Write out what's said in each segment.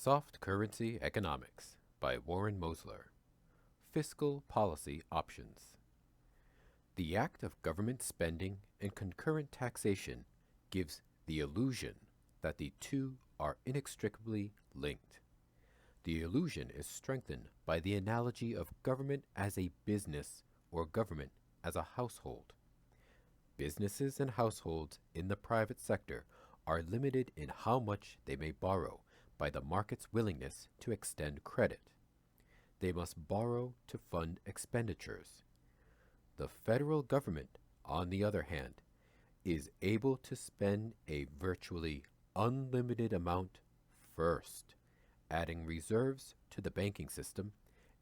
Soft Currency Economics by Warren Mosler. Fiscal Policy Options. The act of government spending and concurrent taxation gives the illusion that the two are inextricably linked. The illusion is strengthened by the analogy of government as a business or government as a household. Businesses and households in the private sector are limited in how much they may borrow by the market's willingness to extend credit. They must borrow to fund expenditures. The federal government, on the other hand, is able to spend a virtually unlimited amount first, adding reserves to the banking system,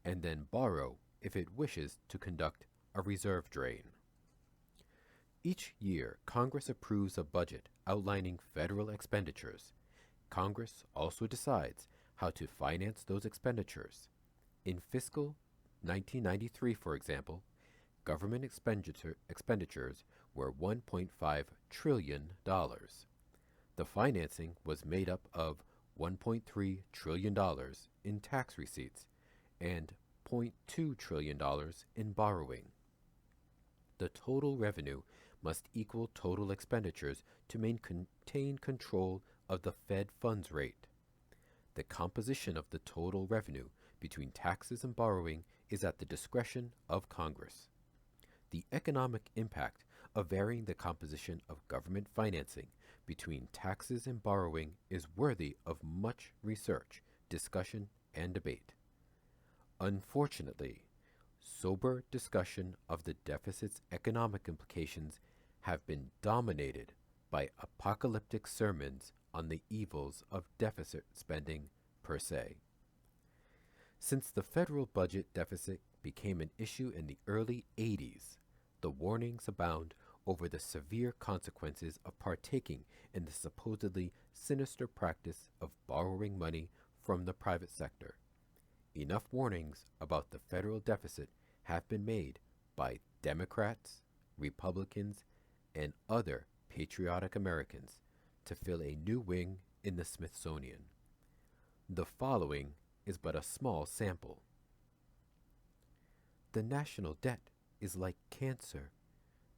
and then borrow if it wishes to conduct a reserve drain. Each year, Congress approves a budget outlining federal expenditures. Congress also decides how to finance those expenditures. In fiscal 1993, for example, government expenditures were $1.5 trillion. The financing was made up of $1.3 trillion in tax receipts and $0.2 trillion in borrowing. The total revenue must equal total expenditures to maintain control of the Fed funds rate. The composition of the total revenue between taxes and borrowing is at the discretion of Congress. The economic impact of varying the composition of government financing between taxes and borrowing is worthy of much research, discussion, and debate. Unfortunately, sober discussion of the deficit's economic implications have been dominated by apocalyptic sermons on the evils of deficit spending per se. Since the federal budget deficit became an issue in the early 80s, the warnings abound over the severe consequences of partaking in the supposedly sinister practice of borrowing money from the private sector. Enough warnings about the federal deficit have been made by Democrats, Republicans, and other patriotic Americans to fill a new wing in the Smithsonian. The following is but a small sample. The national debt is like cancer.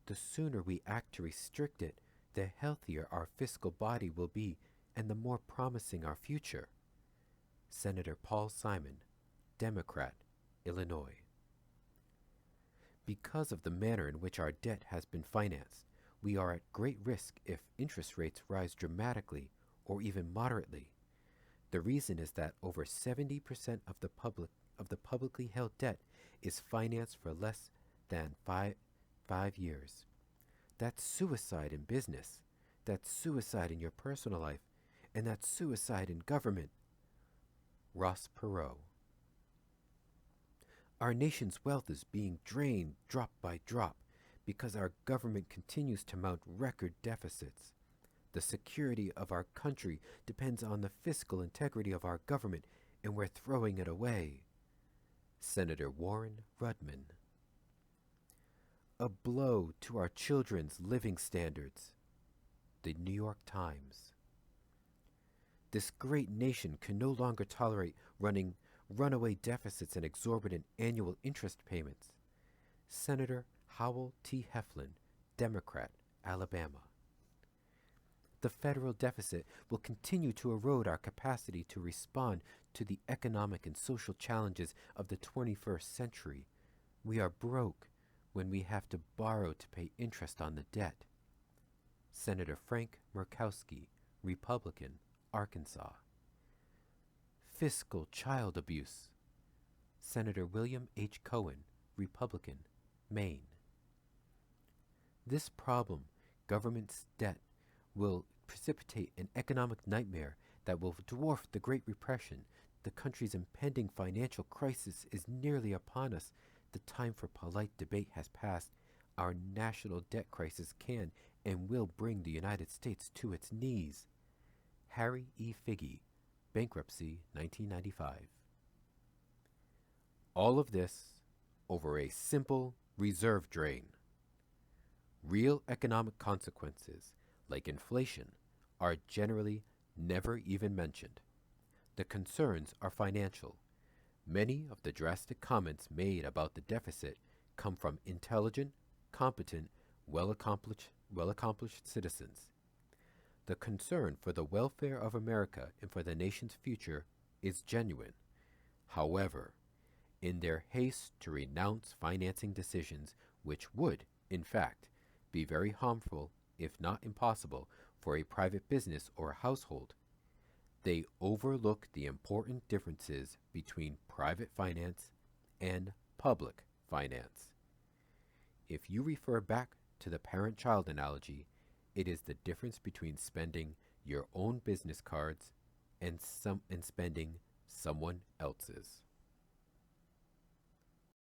The sooner we act to restrict it, the healthier our fiscal body will be and the more promising our future. Senator Paul Simon, Democrat, Illinois. Because of the manner in which our debt has been financed, we are at great risk if interest rates rise dramatically or even moderately. The reason is that over 70% of the publicly held debt is financed for less than five years. That's suicide in business. That's suicide in your personal life. And that's suicide in government. Ross Perot. Our nation's wealth is being drained drop by drop because our government continues to mount record deficits. The security of our country depends on the fiscal integrity of our government, and we're throwing it away. Senator Warren Rudman. A blow to our children's living standards. The New York Times. This great nation can no longer tolerate running runaway deficits and exorbitant annual interest payments. Senator Howell T. Heflin, Democrat, Alabama. The federal deficit will continue to erode our capacity to respond to the economic and social challenges of the 21st century. We are broke when we have to borrow to pay interest on the debt. Senator Frank Murkowski, Republican, Arkansas. Fiscal child abuse. Senator William H. Cohen, Republican, Maine. This problem, government's debt, will precipitate an economic nightmare that will dwarf the Great Repression. The country's impending financial crisis is nearly upon us. The time for polite debate has passed. Our national debt crisis can and will bring the United States to its knees. Harry E. Figge, Bankruptcy, 1995. All of this over a simple reserve drain. Real economic consequences, like inflation, are generally never even mentioned. The concerns are financial. Many of the drastic comments made about the deficit come from intelligent, competent, well accomplished citizens. The concern for the welfare of America and for the nation's future is genuine. However, in their haste to renounce financing decisions which would, in fact, be very harmful, if not impossible, for a private business or household, they overlook the important differences between private finance and public finance. If you refer back to the parent-child analogy, it is the difference between spending your own business cards and spending someone else's.